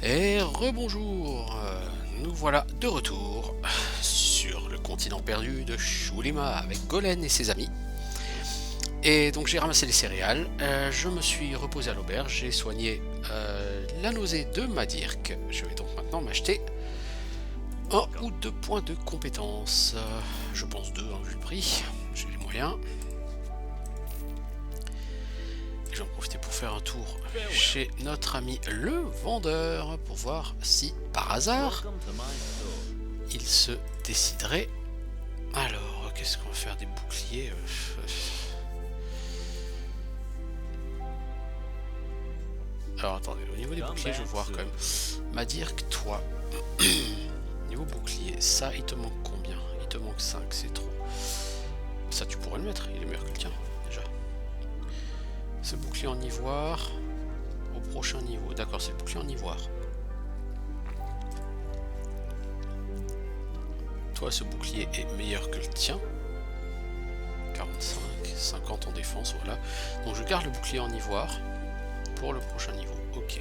Et rebonjour, nous voilà de retour sur le continent perdu de Shulima avec Golen et ses amis. Et donc j'ai ramassé les céréales, je me suis reposé à l'auberge, j'ai soigné la nausée de Madirk. Je vais donc maintenant m'acheter 1 ou 2 points de compétence. Je pense 2 hein, vu le prix, j'ai les moyens. Je vais en profiter pour faire un tour chez notre ami le vendeur pour voir si par hasard il se déciderait. Alors, qu'est-ce qu'on va faire? Des boucliers Alors attendez, au niveau des boucliers je veux voir quand même. Madirk, toi. Niveau bouclier, ça il te manque combien? Il te manque 5, c'est trop. Ça tu pourrais le mettre, il est meilleur que le tien déjà. Ce bouclier en ivoire au prochain niveau. D'accord, c'est le bouclier en ivoire. Toi, ce bouclier est meilleur que le tien. 45, 50 en défense, voilà. Donc je garde le bouclier en ivoire pour le prochain niveau. Ok.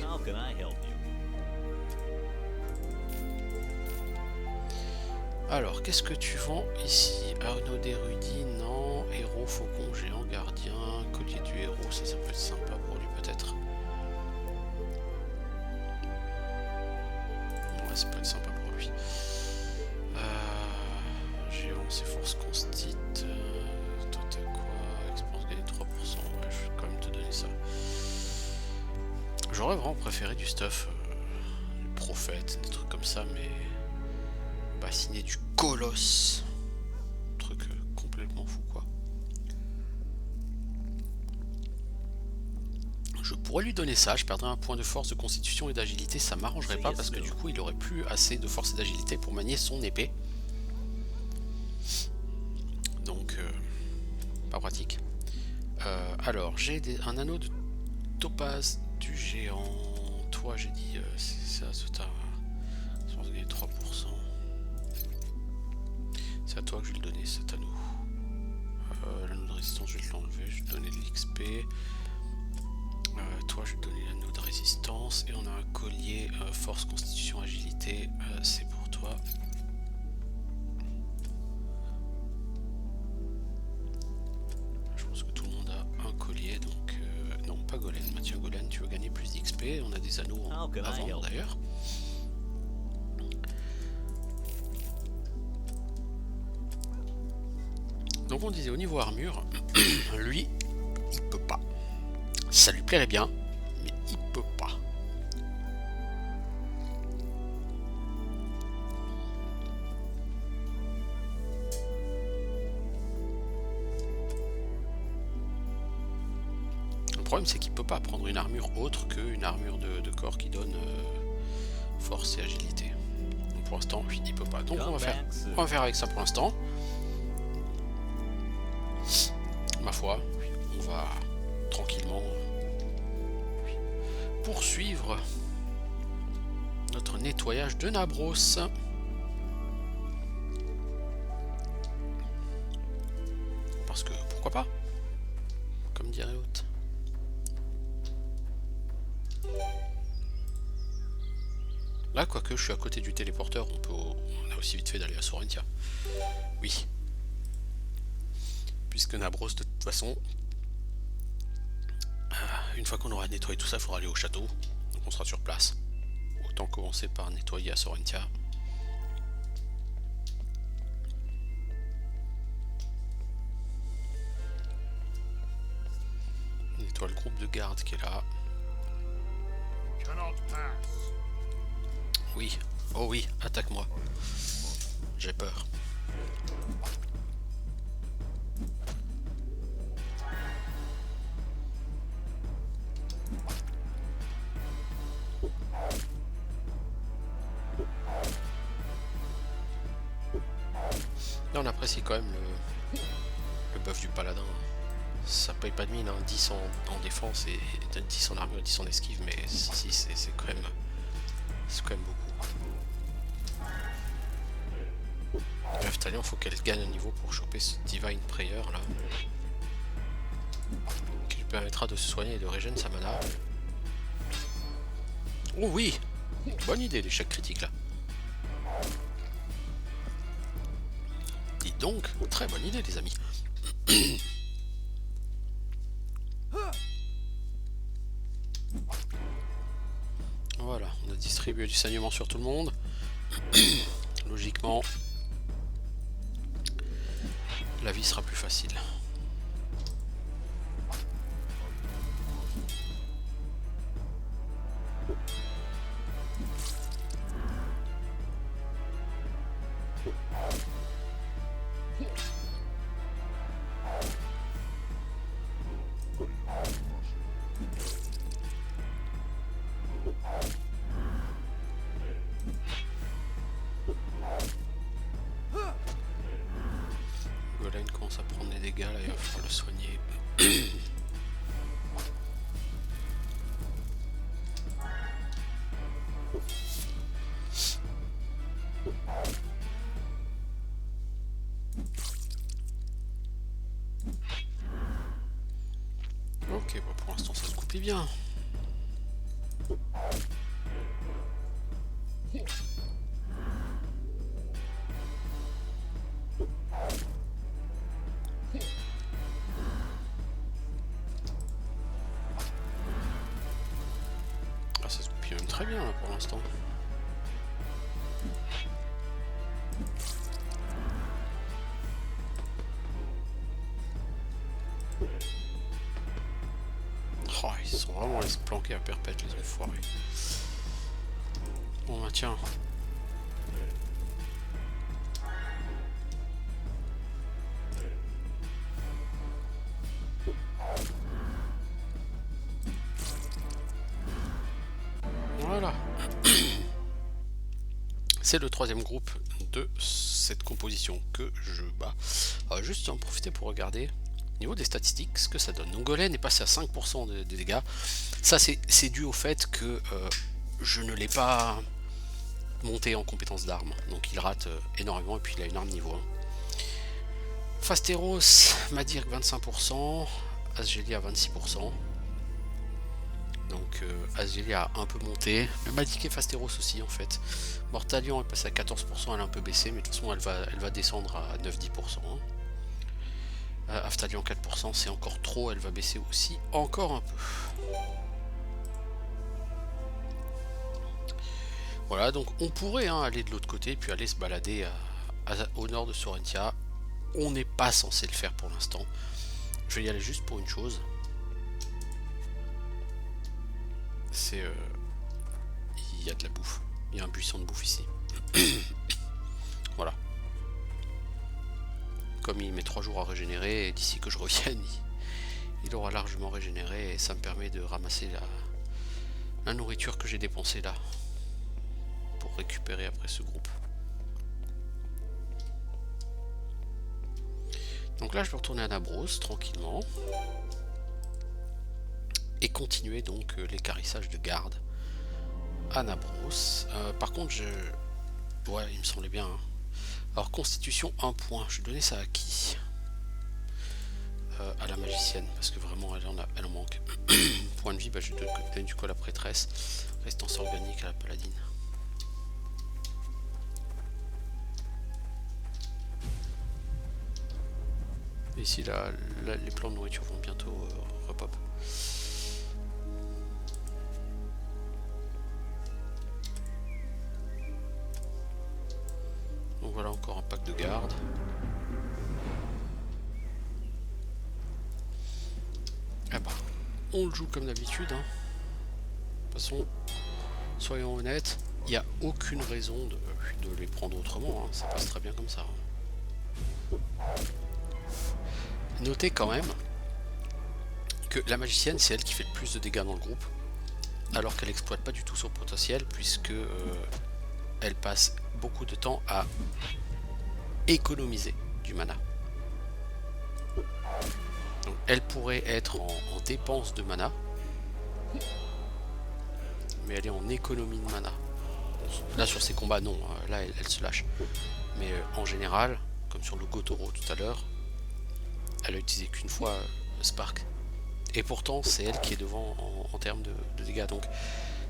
Alors, qu'est-ce que tu vends ici? Arnaud d'érudit, non. Héros, faucon, géant, gardien, collier du héros, ça peut être sympa pour lui peut-être. Ouais, ça peut être sympa pour lui. Géant, c'est force constite. Toi t'as quoi? Expérience gagnée 3%. Ouais, je vais quand même te donner ça. J'aurais vraiment préféré du stuff. Du prophète, des trucs comme ça, mais. Bassiner du colosse. Truc complètement fou quoi. Je pourrais lui donner ça, je perdrais un point de force, de constitution et d'agilité, ça m'arrangerait pas parce que du coup il aurait plus assez de force et d'agilité pour manier son épée. Donc pas pratique. Alors j'ai un anneau de topaz du géant. Toi j'ai dit c'est ça, c'est à 3%. C'est à toi que je vais le donner, c'est à nous. L'anneau de résistance, je vais l'enlever, je vais te donner de l'XP. Toi, je vais te donner l'anneau de résistance. Et on a un collier force, constitution, agilité. C'est pour toi. Je pense que tout le monde a un collier, donc non, pas Golen. Mathieu Golen, tu veux gagner plus d'XP. On a des anneaux à vendre d'ailleurs. Donc on disait au niveau armure, lui, il peut pas. Ça lui plairait bien, mais il peut pas. Le problème c'est qu'il peut pas prendre une armure autre qu'une armure de corps qui donne force et agilité. Donc pour l'instant, il peut pas. Donc on va faire avec ça pour l'instant. Ma foi, on va tranquillement poursuivre notre nettoyage de Nabros. Parce que pourquoi pas, comme dirait l'autre. Là, quoique je suis à côté du téléporteur, on a aussi vite fait d'aller à Sorentia. Oui. Puisque Nabros, de toute façon, une fois qu'on aura nettoyé tout ça, il faudra aller au château. Donc on sera sur place. Autant commencer par nettoyer à Sorentia. On nettoie le groupe de garde qui est là. Oui. Oh oui, attaque-moi. J'ai peur. Là on apprécie quand même le buff du paladin. Ça paye pas de mine, hein. 10 en défense et 10 en armure, 10 en esquive, mais si c'est quand même beaucoup. Bref, Talion, faut qu'elle gagne un niveau pour choper ce Divine Prayer là, qui lui permettra de se soigner et de régénérer sa mana. Oh oui, Bonne idée l'échec critique là. Dis donc, très bonne idée les amis. Voilà, on a distribué du saignement sur tout le monde. Logiquement, la vie sera plus facile. Golem commence à prendre des dégâts, là il va falloir le soigner. Ok, bah pour l'instant ça se goupille bien. Ah, ça se goupille même très bien là pour l'instant. Oh, ils sont vraiment laissés planquer à perpète les enfoirés. Bon bah tiens. Voilà. C'est le troisième groupe de cette composition que je bats. Alors, juste en profiter pour regarder au niveau des statistiques ce que ça donne. Donc Golem est passé à 5% de dégâts. Ça c'est dû au fait que je ne l'ai pas monté en compétence d'arme. Donc il rate énormément et puis il a une arme niveau 1. Fasteros, Madirk 25%, Asgeli à 26%. Donc Asgeli a un peu monté, mais Madirk et Fasteros aussi en fait. Mortalion est passé à 14%, elle a un peu baissé, mais de toute façon elle va descendre à 9-10%. Aftalion 4%, c'est encore trop, elle va baisser aussi encore un peu. Voilà, donc on pourrait aller de l'autre côté, puis aller se balader au nord de Sorentia. On n'est pas censé le faire pour l'instant. Je vais y aller juste pour une chose. C'est... il y a de la bouffe. Il y a un buisson de bouffe ici. Voilà. Comme il met 3 jours à régénérer, et d'ici que je revienne, il aura largement régénéré, et ça me permet de ramasser la nourriture que j'ai dépensée là. Pour récupérer après ce groupe. Donc là je vais retourner à Nabros tranquillement. Et continuer donc l'équarrissage de garde à Nabros. Par contre ouais il me semblait bien. Alors constitution 1 point. Je vais donner ça à qui? À la magicienne. Parce que vraiment elle en manque. Point de vie, bah, je vais donner du coup à la prêtresse. Résistance organique à la paladine. Ici, les plans de nourriture vont bientôt repop. Donc voilà encore un pack de garde. Ah bah, on le joue comme d'habitude. De toute façon, soyons honnêtes, il n'y a aucune raison de les prendre autrement. Ça passe très bien comme ça. Notez quand même que la magicienne, c'est elle qui fait le plus de dégâts dans le groupe, alors qu'elle exploite pas du tout son potentiel, puisque elle passe beaucoup de temps à économiser du mana. Donc elle pourrait être en dépense de mana, mais elle est en économie de mana. Là sur ces combats non, là elle se lâche. Mais en général, comme sur le Gotoro tout à l'heure, elle a utilisé qu'une fois Spark. Et pourtant c'est elle qui est devant en termes de dégâts. Donc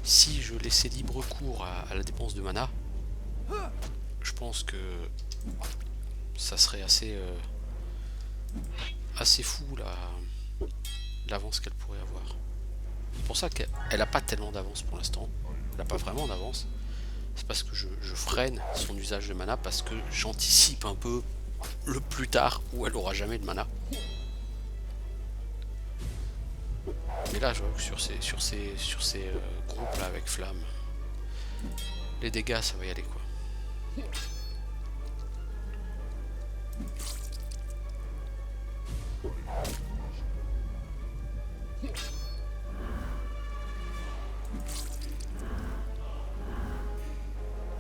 Si je laissais libre cours à la dépense de mana, je pense que ça serait assez fou l'avance qu'elle pourrait avoir. C'est pour ça qu'elle a pas tellement d'avance pour l'instant. Elle n'a pas vraiment d'avance. C'est parce que je freine son usage de mana, parce que j'anticipe un peu le plus tard où elle aura jamais de mana. Mais là, je vois que sur ces groupes là avec flamme, les dégâts, ça va y aller quoi.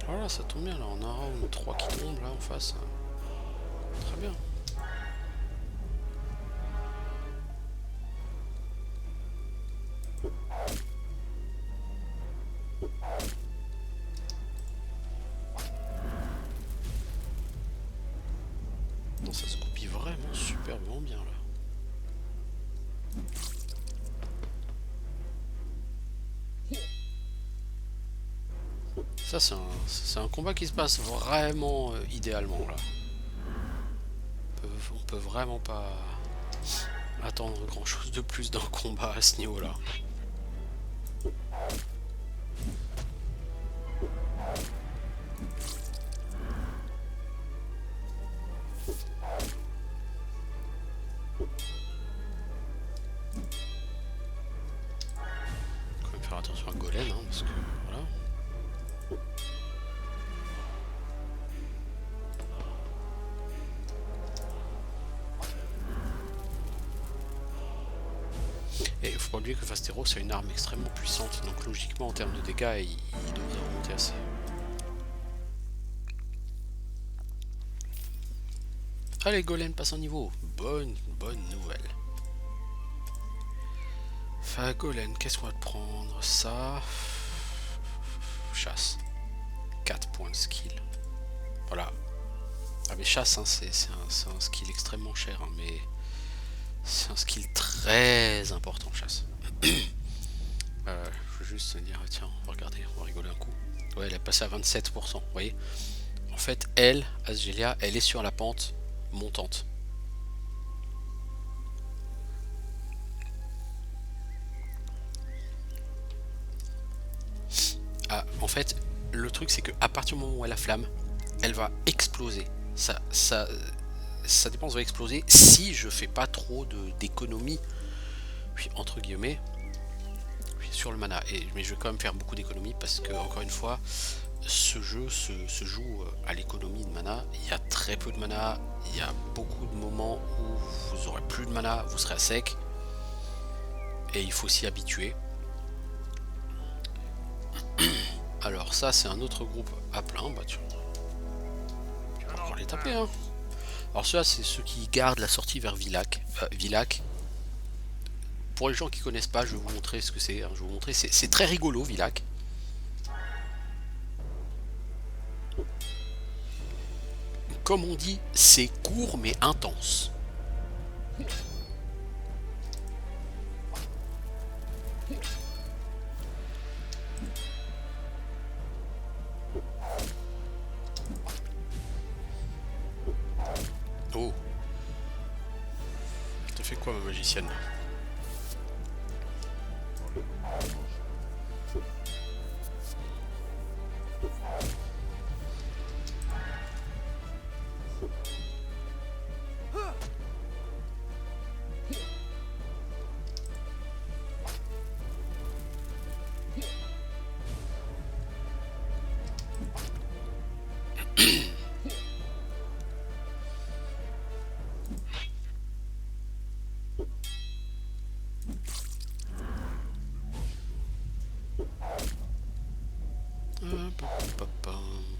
Voilà, ça tombe bien là, on a un round 3 qui tombe là en face. Très bien. Non, ça se copie vraiment superbement bien là. Ça c'est un combat qui se passe vraiment idéalement là. On peut vraiment pas attendre grand chose de plus d'un combat à ce niveau là. Faut quand même faire attention à Golem hein, parce que voilà. Et il faut pas oublier que Fastero c'est une arme extrêmement puissante, donc logiquement en termes de dégâts il devrait remonter assez. Allez, Golem passe en niveau. Bonne nouvelle. Enfin, Golem, qu'est-ce qu'on va te prendre? Ça. Chasse. 4 points de skill. Voilà. Ah mais chasse, hein, c'est un skill extrêmement cher, hein, mais c'est un skill très important, chasse. Je veux juste dire, tiens, regardez, on va rigoler un coup. Ouais, elle est passée à 27%, vous voyez. En fait, elle, Asgelia, elle est sur la pente montante. Ah, en fait, le truc c'est que à partir du moment où elle a flamme, elle va exploser. Sa dépense va exploser si je fais pas trop d'économies, entre guillemets, sur le mana. Mais je vais quand même faire beaucoup d'économies parce que, encore une fois, ce jeu se joue à l'économie de mana. Il y a très peu de mana, il y a beaucoup de moments où vous aurez plus de mana, vous serez à sec, et il faut s'y habituer. Alors ça c'est un autre groupe à plein, bah tu vas encore les taper hein. Alors ceux-là c'est ceux qui gardent la sortie vers Vilac. Pour les gens qui connaissent pas, je vais vous montrer ce que c'est, hein. Je vais vous montrer, c'est très rigolo Vilac. Comme on dit, c'est court mais intense. Oh. Elle te fait quoi ma magicienne?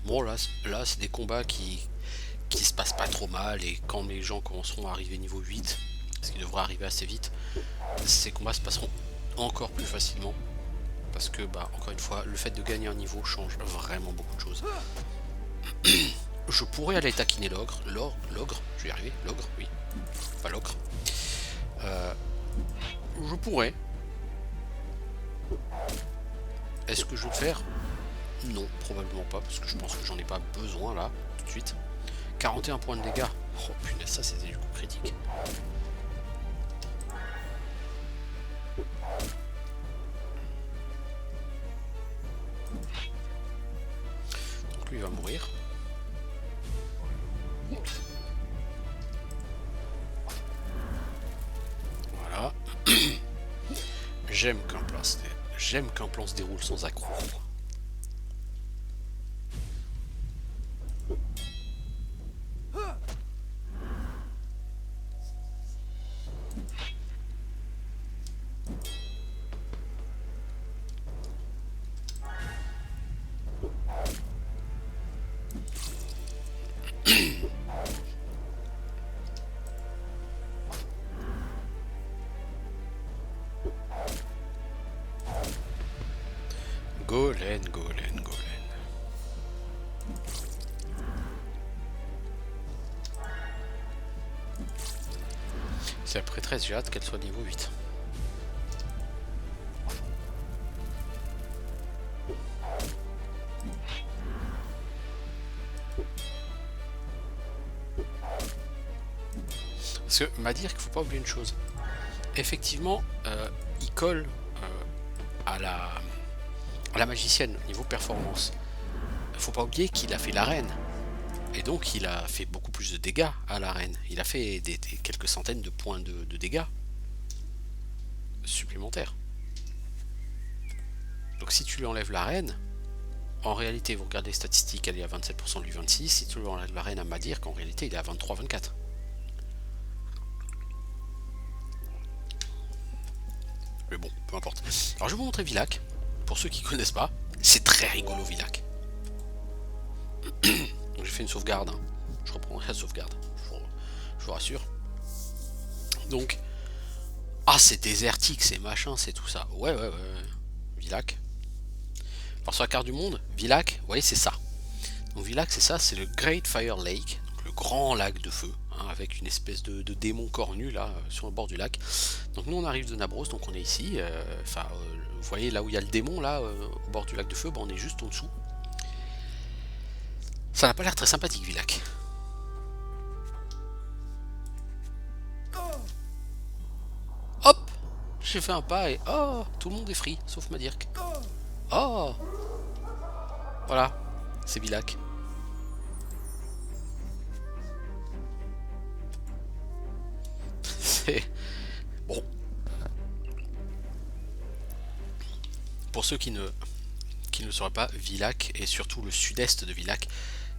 Bon là c'est des combats qui se passent pas trop mal, et quand les gens commenceront à arriver niveau 8, ce qui devrait arriver assez vite, ces combats se passeront encore plus facilement. Parce que bah encore une fois, le fait de gagner un niveau change vraiment beaucoup de choses. Je pourrais aller taquiner l'ogre, je vais y arriver, l'ogre, oui, pas l'ogre. Je pourrais. Est-ce que je vais le faire? Non, probablement pas, parce que je pense que j'en ai pas besoin là, tout de suite. 41 points de dégâts. Oh punaise, ça c'était du coup critique. Donc lui il va mourir. Voilà. J'aime qu'un plan se déroule sans accroc. Golen, Golen, Golen. C'est la prêtresse, j'ai hâte qu'elle soit niveau 8. Parce que m'a dire qu'il faut pas oublier une chose. Effectivement, il colle à la magicienne niveau performance. Faut pas oublier qu'il a fait l'arène. Et donc il a fait beaucoup plus de dégâts à l'arène. Il a fait quelques centaines de points de dégâts supplémentaires. Donc si tu lui enlèves l'arène, en réalité vous regardez les statistiques, elle est à 27%, lui 26%. Si tu lui enlèves l'arène à Madir, qu'en réalité il est à 23-24%. Mais bon, peu importe. Alors je vais vous montrer Villak. Pour ceux qui connaissent pas, c'est très rigolo Villak. Donc j'ai fait une sauvegarde. Hein. Je reprendrai la sauvegarde. Je vous rassure. Donc, c'est désertique, c'est machin, c'est tout ça. Ouais. Villak. Alors sur la carte du monde, Villak, vous voyez, c'est ça. Donc Villak, c'est ça, c'est le Great Fire Lake, donc le grand lac de feu, hein, avec une espèce de démon cornu là, sur le bord du lac. Donc nous on arrive de Nabros, donc on est ici. Vous voyez là où il y a le démon là, au bord du lac de feu, on est juste en dessous. Ça n'a pas l'air très sympathique, Villak. Hop, j'ai fait un pas et tout le monde est free, sauf Madirk. Oh, voilà, c'est Villak. C'est bon. Pour ceux qui ne le sauraient pas, Villak et surtout le sud-est de Villak,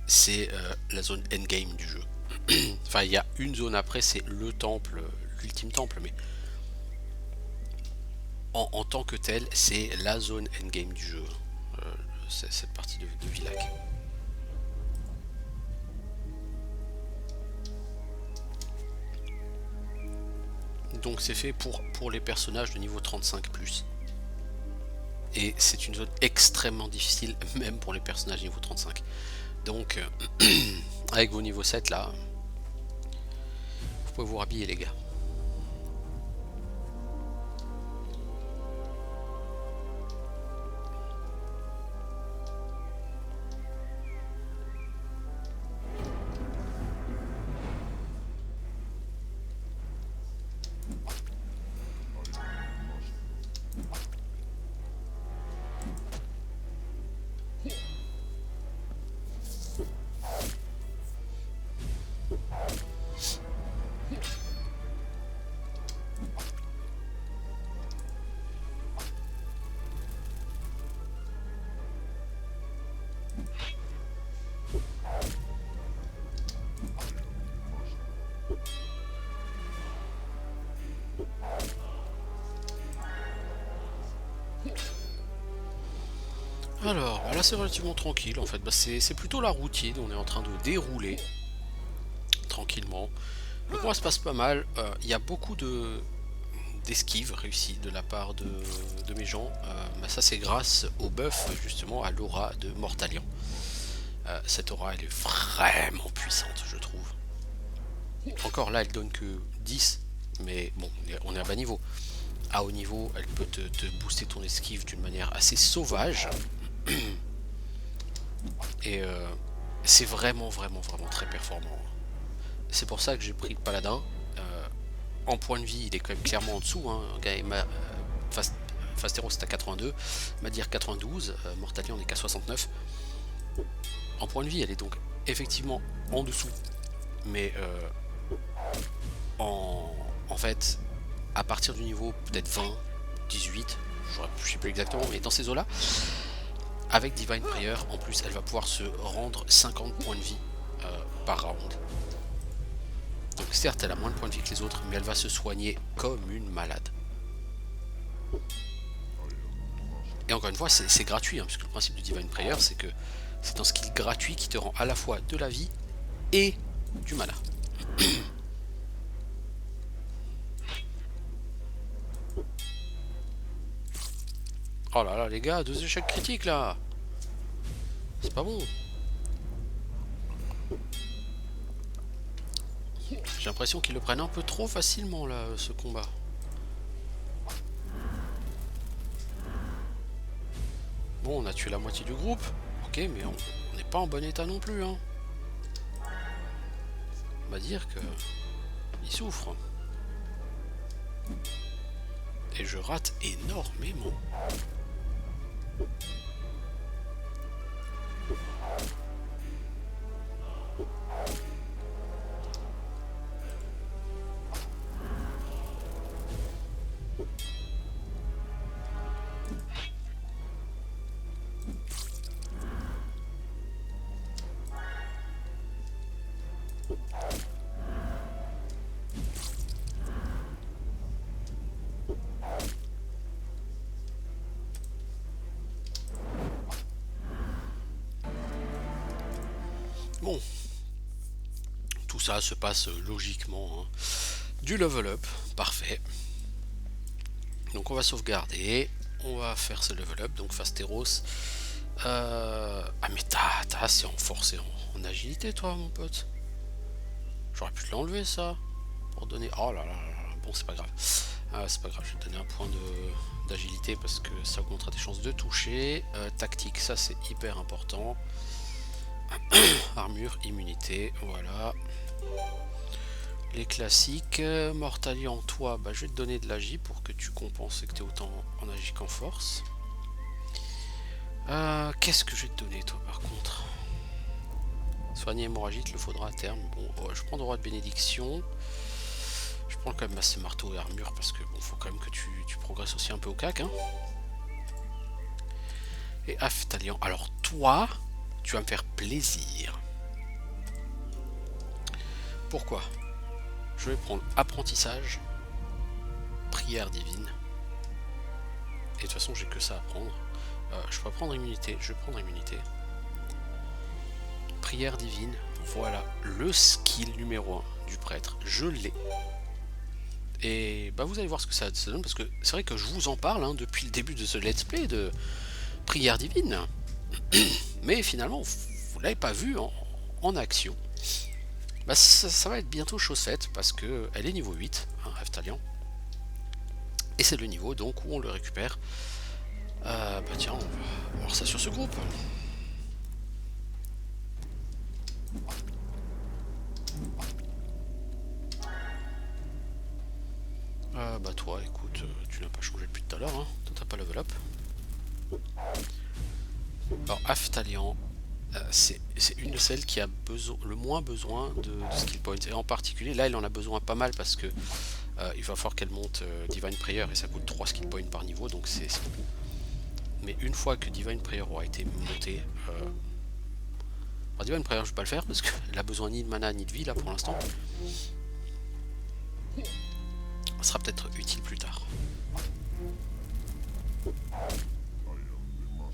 c'est la zone endgame du jeu. Enfin, il y a une zone après, c'est le temple, l'ultime temple, mais en tant que tel, c'est la zone endgame du jeu, cette partie de Villak. Donc c'est fait pour les personnages de niveau 35+. Et c'est une zone extrêmement difficile, même pour les personnages niveau 35. Donc, avec vos niveaux 7 là, vous pouvez vous rhabiller les gars. Alors, là c'est relativement tranquille en fait, c'est plutôt la routine, on est en train de dérouler tranquillement. Le combat se passe pas mal, il y a beaucoup d'esquives réussies de la part de mes gens, ça c'est grâce au buff justement à l'aura de Mortalion. Cette aura elle est vraiment puissante je trouve. Encore là elle donne que 10, mais bon on est à bas niveau. à haut niveau, elle peut te booster ton esquive d'une manière assez sauvage. Et c'est vraiment très performant. C'est pour ça que j'ai pris le paladin. En point de vie, il est quand même clairement en dessous. Hein. Fastero c'est à 82, Madir 92, Mortalion n'est qu'à 69. En point de vie, elle est donc effectivement en dessous. Mais en fait, à partir du niveau peut-être 20, 18, je sais pas exactement, mais dans ces eaux-là, avec Divine Prayer, en plus, elle va pouvoir se rendre 50 points de vie par round. Donc certes, elle a moins de points de vie que les autres, mais elle va se soigner comme une malade. Et encore une fois, c'est gratuit, hein, puisque le principe du Divine Prayer, c'est que c'est un skill gratuit qui te rend à la fois de la vie et du mana. Oh là là, les gars, 2 échecs critiques là! C'est pas bon. J'ai l'impression qu'ils le prennent un peu trop facilement là, ce combat. Bon, on a tué la moitié du groupe. Ok, mais on n'est pas en bon état non plus. Hein. On va dire que il souffre. Et je rate énormément. Bon, tout ça se passe logiquement. Hein. Du level up, parfait. Donc on va sauvegarder, on va faire ce level up, donc Fasteros. Ah mais t'as assez en force et en agilité toi mon pote. J'aurais pu te l'enlever ça, pour donner... Oh là là là, bon c'est pas grave. C'est pas grave, je vais te donner un point d'agilité parce que ça augmentera tes chances de toucher. Tactique, ça c'est hyper important. Armure, immunité, voilà. Les classiques. Mortalion, toi, bah, je vais te donner de l'agi pour que tu compenses et que tu es autant en agi qu'en force. Qu'est-ce que je vais te donner toi par contre? Soigner hémorragie, il te le faudra à terme. Bon, je prends droit de bénédiction. Je prends quand même assez marteau et armure parce que bon, faut quand même que tu progresses aussi un peu au cac. Hein. Et Aftalion. Alors toi, tu vas me faire plaisir. Pourquoi? Je vais prendre apprentissage, prière divine. Et de toute façon, j'ai que ça à prendre. Je peux prendre immunité. Je vais prendre immunité. Prière divine. Voilà le skill numéro 1 du prêtre. Je l'ai. Et bah vous allez voir ce que ça donne parce que c'est vrai que je vous en parle hein, depuis le début de ce let's play de prière divine. Mais finalement, vous l'avez pas vu en action. Bah ça va être bientôt chose faite parce que elle est niveau 8, hein, Aftalion. Et c'est le niveau donc où on le récupère. Bah tiens, on va voir ça sur ce groupe. Bah toi, écoute, tu n'as pas changé depuis tout à l'heure, hein. Toi t'as pas level up. Alors Aftalion, c'est une de celles qui a le moins besoin de skill points. Et en particulier, là elle en a besoin pas mal parce que il va falloir qu'elle monte Divine Prayer et ça coûte 3 skill points par niveau, donc c'est beaucoup. Mais une fois que Divine Prayer aura été montée... Alors Divine Prayer je vais pas le faire parce qu'elle a besoin ni de mana ni de vie là pour l'instant. Ça sera peut-être utile plus tard.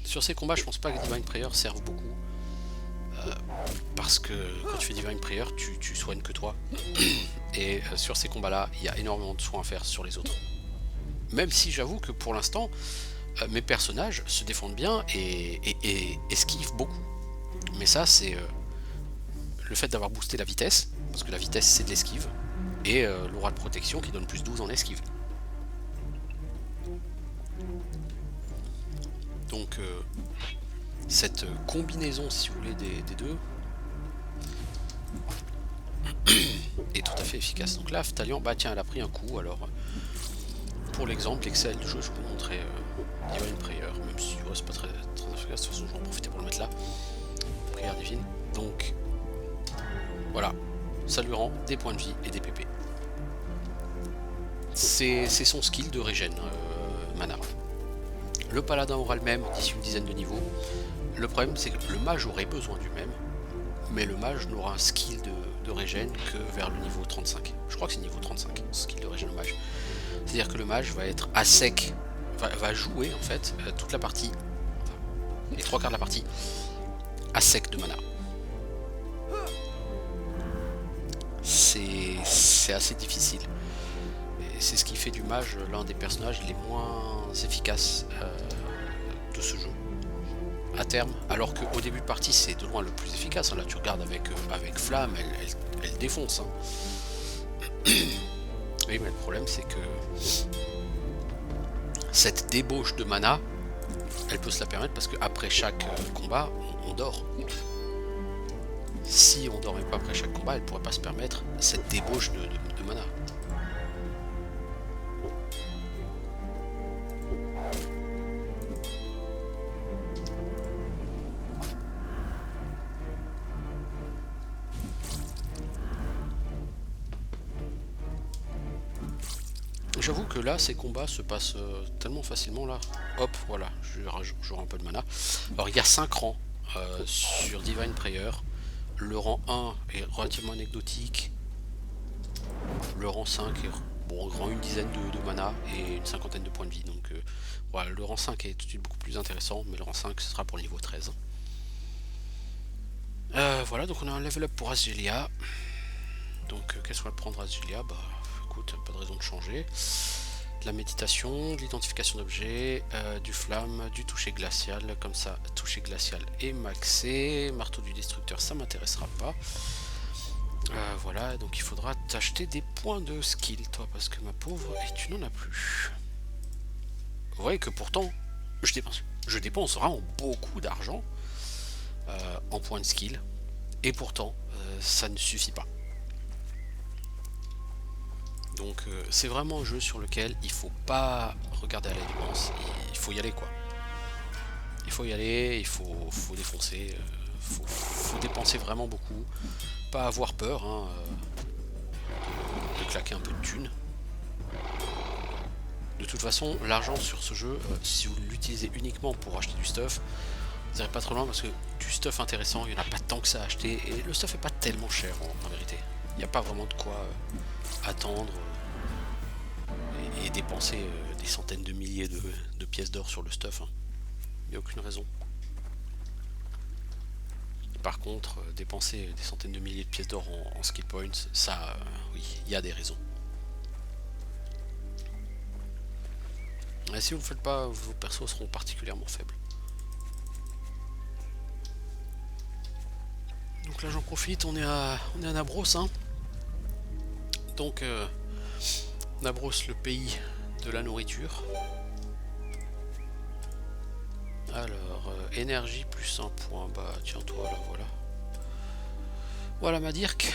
Sur ces combats je pense pas que Divine Prayer serve beaucoup. Parce que quand tu fais Divine Prayer tu soignes que toi. Et sur ces combats là il y a énormément de soins à faire sur les autres. Même si j'avoue que pour l'instant mes personnages se défendent bien et esquivent beaucoup. Mais ça c'est le fait d'avoir boosté la vitesse, parce que la vitesse c'est de l'esquive, et l'aura de protection qui donne plus 12 en esquive. Donc cette combinaison, si vous voulez, des deux est tout à fait efficace. Donc là, Talion, bah tiens, elle a pris un coup. Alors, pour l'exemple, l'excel du jeu, je vous montrais Divine Prayer, même si c'est pas très efficace. De toute façon, je vais en profiter pour le mettre là. Prière divine. Donc, voilà, ça lui rend des points de vie et des PP. C'est son skill de régène, mana. Le paladin aura le même d'ici une dizaine de niveaux. Le problème, c'est que le mage aurait besoin du même, mais le mage n'aura un skill de régène que vers le niveau 35. Je crois que c'est niveau 35, skill de régène au mage. C'est-à-dire que le mage va être à sec, va jouer en fait toute la partie, enfin, les 3 quarts de la partie, à sec de mana. C'est assez difficile. Et c'est ce qui fait du mage l'un des personnages les moins efficaces de ce jeu. À terme, alors qu'au début de partie c'est de loin le plus efficace. Là tu regardes avec Flamme, elle défonce. Oui, mais le problème c'est que cette débauche de mana, elle peut se la permettre parce qu'après chaque combat, on dort. Si on dormait pas après chaque combat, elle pourrait pas se permettre cette débauche de mana. J'avoue que là, ces combats se passent tellement facilement là. Hop, voilà, j'aurai un peu de mana. Alors il y a 5 rangs sur Divine Prayer. Le rang 1 est relativement anecdotique. Le rang 5 est rend une dizaine de mana et une cinquantaine de points de vie. Donc voilà, le rang 5 est tout de suite beaucoup plus intéressant, mais le rang 5 ce sera pour le niveau 13. Voilà, donc on a un level up pour Asgelia. Donc qu'est-ce qu'on va prendre Asgelia? Bah écoute, pas de raison de changer. De la méditation, de l'identification d'objets, du flamme, du toucher glacial, comme ça, toucher glacial est maxé. Marteau du destructeur, ça m'intéressera pas. Voilà, donc il faudra t'acheter des points de skill, toi, parce que ma pauvre, et tu n'en as plus. Vous voyez que pourtant, je dépense vraiment beaucoup d'argent en points de skill, et pourtant, ça ne suffit pas. Donc c'est vraiment un jeu sur lequel il faut pas regarder à la dépense, il faut y aller quoi. Il faut y aller, il faut défoncer, faut dépenser vraiment beaucoup, pas avoir peur hein, de claquer un peu de thunes. De toute façon, l'argent sur ce jeu, si vous l'utilisez uniquement pour acheter du stuff, vous n'irez pas trop loin parce que du stuff intéressant, il n'y en a pas tant que ça à acheter et le stuff est pas tellement cher en vérité. Il n'y a pas vraiment de quoi attendre et dépenser des centaines de milliers de pièces d'or sur le stuff. Hein. Il n'y a aucune raison. Par contre, dépenser des centaines de milliers de pièces d'or en skill points, ça, oui, il y a des raisons. Et si vous ne le faites pas, vos persos seront particulièrement faibles. Donc là j'en profite, on est à Nabros. Hein. Donc Nabros, le pays de la nourriture. Alors, énergie plus 1 point. Bah tiens toi là, voilà. Voilà ma dirk.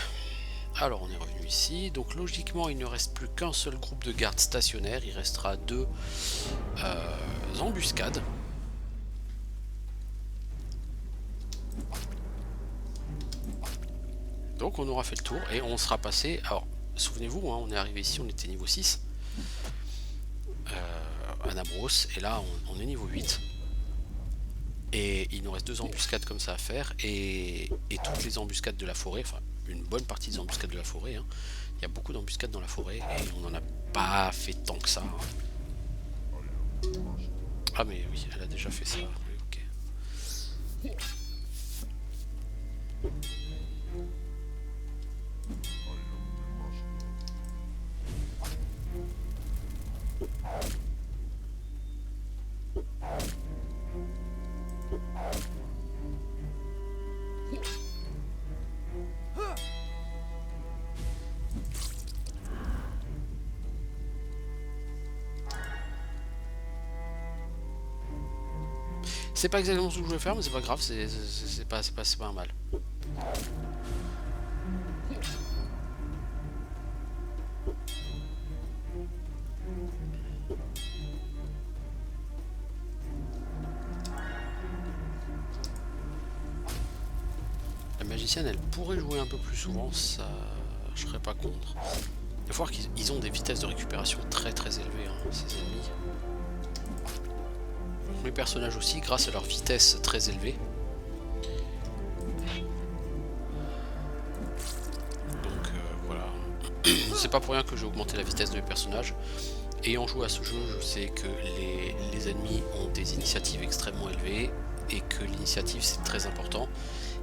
Alors on est revenu ici. Donc logiquement il ne reste plus qu'un seul groupe de gardes stationnaires. Il restera 2 embuscades. Donc on aura fait le tour et on sera passé. Alors souvenez-vous, hein, on est arrivé ici, on était niveau 6 à Nabros et là on est niveau 8. Et il nous reste 2 embuscades comme ça à faire et toutes les embuscades de la forêt, enfin une bonne partie des embuscades de la forêt, hein. Il y a beaucoup d'embuscades dans la forêt et on n'en a pas fait tant que ça. Hein. Ah mais oui, elle a déjà fait ça. Oui, ok. C'est pas exactement ce que je voulais faire, mais c'est pas grave, c'est pas un mal. La magicienne, elle pourrait jouer un peu plus souvent, ça je serais pas contre. Il faut voir qu'ils ont des vitesses de récupération très élevées, hein, ces ennemis. Les personnages aussi, grâce à leur vitesse très élevée. Donc voilà. C'est pas pour rien que j'ai augmenté la vitesse de mes personnages. Ayant joué à ce jeu, je sais que les ennemis ont des initiatives extrêmement élevées et que l'initiative c'est très important.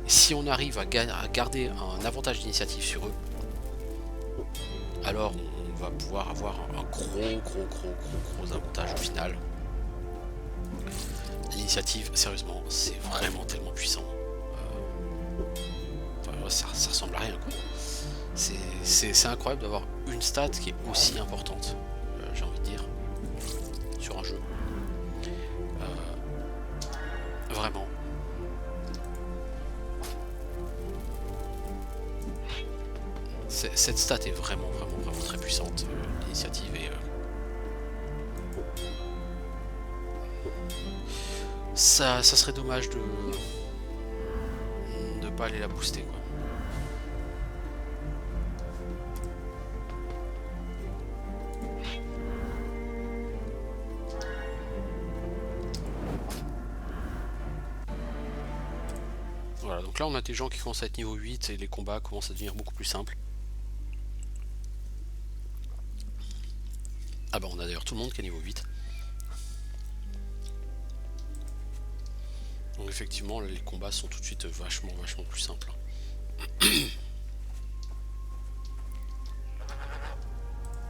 Et si on arrive à garder un avantage d'initiative sur eux, alors on va pouvoir avoir un gros avantage au final. L'initiative, sérieusement, c'est vraiment tellement puissant. Enfin, ça ressemble à rien, quoi. C'est incroyable d'avoir une stat qui est aussi importante, j'ai envie de dire, sur un jeu. Vraiment. Cette stat est vraiment très puissante, l'initiative est... Ça serait dommage de pas aller la booster, quoi. Voilà, donc là on a des gens qui commencent à être niveau 8 et les combats commencent à devenir beaucoup plus simples. Ah bah on a d'ailleurs tout le monde qui est niveau 8. Donc effectivement les combats sont tout de suite vachement plus simples.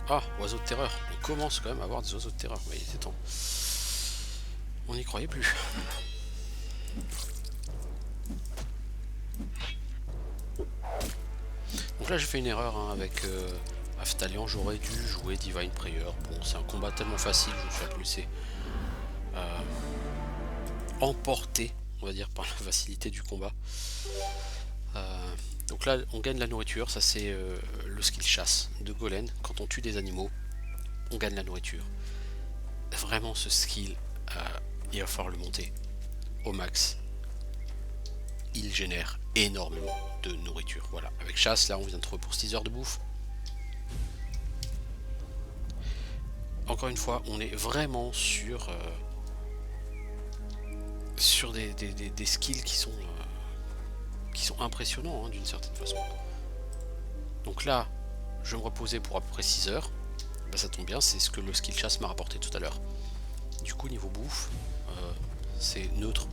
Ah, oiseaux de terreur. On commence quand même à avoir des oiseaux de terreur. Mais il était temps. On n'y croyait plus. Donc là j'ai fait une erreur hein, avec Aftalion. J'aurais dû jouer Divine Prayer. Bon, c'est un combat tellement facile, je me suis laissé emporter, on va dire, par la facilité du combat. Donc là on gagne la nourriture, ça c'est le skill chasse de Golem. Quand on tue des animaux, on gagne la nourriture. Vraiment ce skill, il va falloir le monter au max. Il génère énormément de nourriture. Voilà, avec chasse, là on vient de trouver pour 6 heures de bouffe. Encore une fois, on est vraiment sur des skills qui sont impressionnants hein, d'une certaine façon. Donc là, je vais me reposer pour à peu près 6 heures. Ben, ça tombe bien, c'est ce que le skill chasse m'a rapporté tout à l'heure. Du coup, niveau bouffe, c'est neutre.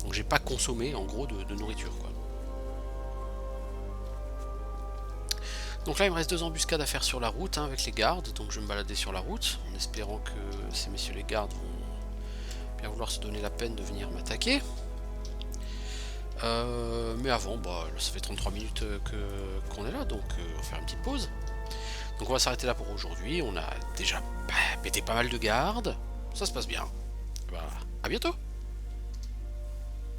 Donc j'ai pas consommé en gros de nourriture, quoi. Donc là il me reste 2 embuscades à faire sur la route hein, avec les gardes. Donc je vais me balader sur la route en espérant que ces messieurs les gardes vont bien vouloir se donner la peine de venir m'attaquer. Mais avant, bah, ça fait 33 minutes qu'on est là, donc on va faire une petite pause. Donc on va s'arrêter là pour aujourd'hui. On a déjà pété pas mal de gardes. Ça se passe bien. Bah, à bientôt.